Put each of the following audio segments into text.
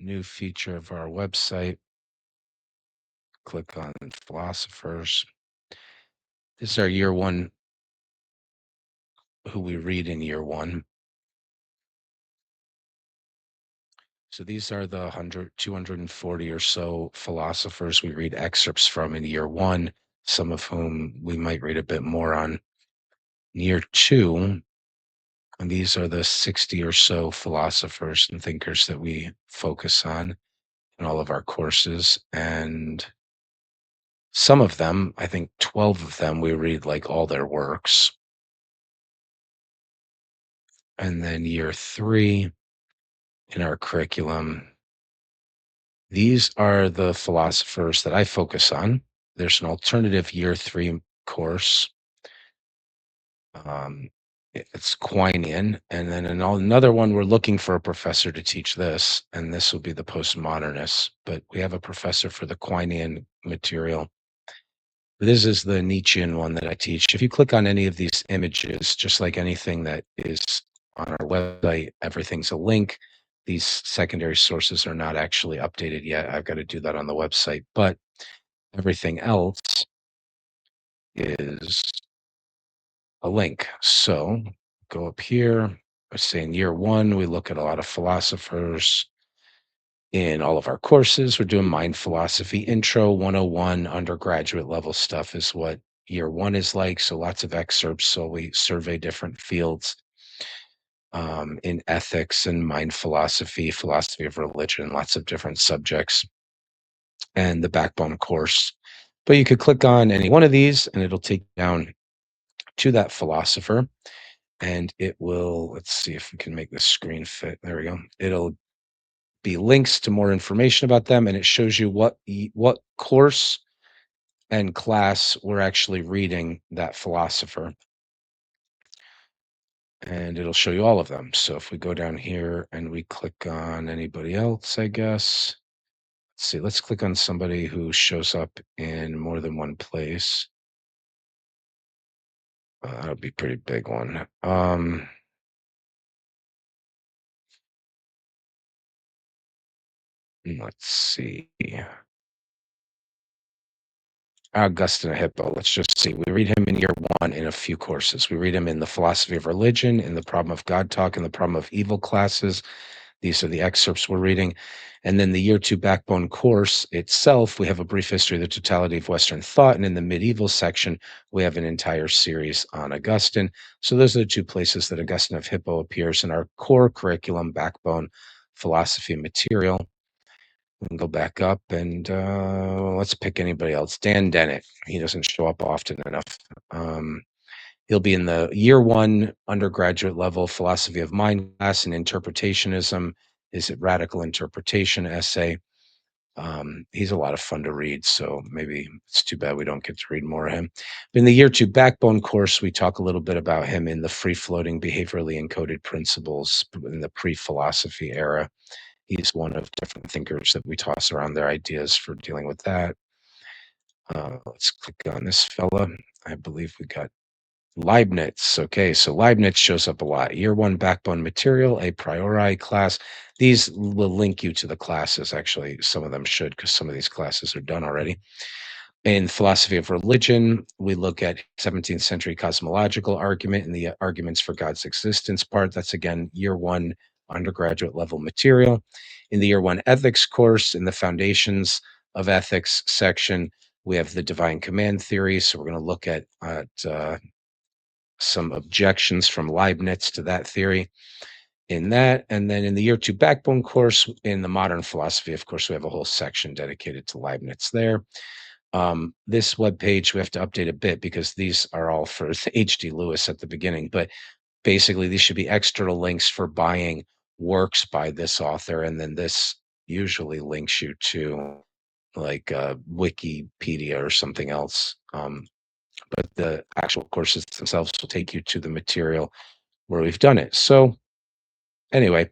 new feature of our website. Click on philosophers. This is our year one, who we read in year one. So these are the 240 or so philosophers we read excerpts from in year one, some of whom we might read a bit more on year two. And these are the 60 or so philosophers and thinkers that we focus on in all of our courses. And some of them, I think 12 of them, we read like all their works. And then year three in our curriculum, these are the philosophers that I focus on. There's an alternative year three course. It's Quinian. And then another one, we're looking for a professor to teach this, and this will be the postmodernists. But we have a professor for the Quinian material. This is the Nietzschean one that I teach. If you click on any of these images, just like anything that is on our website, everything's a link. These secondary sources are not actually updated yet. I've got to do that on the website, but everything else is a link. So go up here. I say in year one, we look at a lot of philosophers. In all of our courses, we're doing Mind Philosophy Intro 101. Undergraduate level stuff is what year one is like. So lots of excerpts. So we survey different fields in ethics and mind philosophy, philosophy of religion, lots of different subjects, and the backbone course. But you could click on any one of these and it'll take you down to that philosopher, and it will, let's see if we can make this screen fit. There we go. It'll be links to more information about them, and it shows you what course and class we're actually reading that philosopher. And it'll show you all of them. So if we go down here and we click on anybody else, I guess, let's see, let's click on somebody who shows up in more than one place. That'll be a pretty big one. Let's see. Augustine of Hippo. Let's just see. We read him in year one in a few courses. We read him in the philosophy of religion, in the problem of God talk, in the problem of evil classes. These are the excerpts we're reading. And then the year two backbone course itself, we have a brief history of the totality of Western thought. And in the medieval section, we have an entire series on Augustine. So those are the two places that Augustine of Hippo appears in our core curriculum, backbone philosophy material. We can go back up and let's pick anybody else. Dan Dennett. He doesn't show up often enough. He'll be in the year one undergraduate level philosophy of mind class and interpretationism. Is it radical interpretation essay? He's a lot of fun to read, so maybe it's too bad we don't get to read more of him. But in the year two backbone course, we talk a little bit about him in the free-floating behaviorally encoded principles in the pre-philosophy era. He's one of different thinkers that we toss around their ideas for dealing with that. Let's click on this fella. I believe we got Leibniz. Okay, so Leibniz shows up a lot. Year one backbone material, a priori class. These will link you to the classes. Actually, some of them should, because some of these classes are done already. In philosophy of religion, we look at 17th century cosmological argument and the arguments for God's existence part. That's again year one undergraduate level material. In the year one ethics course, in the foundations of ethics section, we have the divine command theory. So we're going to look at some objections from Leibniz to that theory in that. And then in the year two backbone course, in the modern philosophy, of course, we have a whole section dedicated to Leibniz there. This webpage, we have to update a bit because these are all for H.D. Lewis at the beginning, but basically these should be external links for buying works by this author. And then this usually links you to like Wikipedia or something else. But the actual courses themselves will take you to the material where we've done it. So anyway,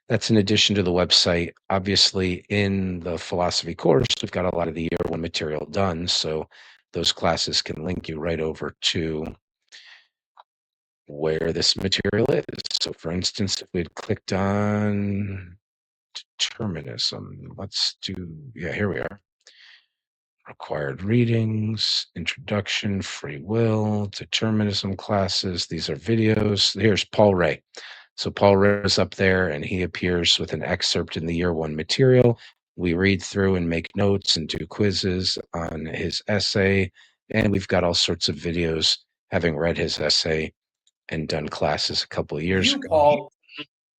that's in addition to the website. Obviously, in the philosophy course, we've got a lot of the year one material done. So those classes can link you right over to where this material is. So for instance, if we'd clicked on determinism. Let's do, yeah, here we are. Required readings, introduction, free will, determinism classes. These are videos. Here's Paul Ray. So Paul Ray is up there and he appears with an excerpt in the year one material. We read through and make notes and do quizzes on his essay. And we've got all sorts of videos having read his essay and done classes a couple of years You, ago. Paul,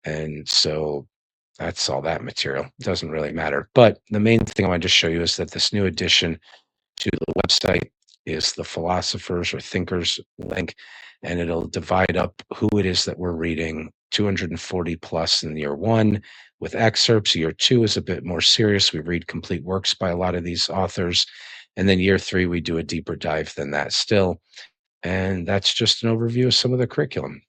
And so that's all that material. It doesn't really matter. But the main thing I wanted to show you is that this new addition to the website is the philosophers or thinkers link, and it'll divide up who it is that we're reading, 240 plus in year one with excerpts. Year two is a bit more serious. We read complete works by a lot of these authors. And then year three, we do a deeper dive than that still. And that's just an overview of some of the curriculum.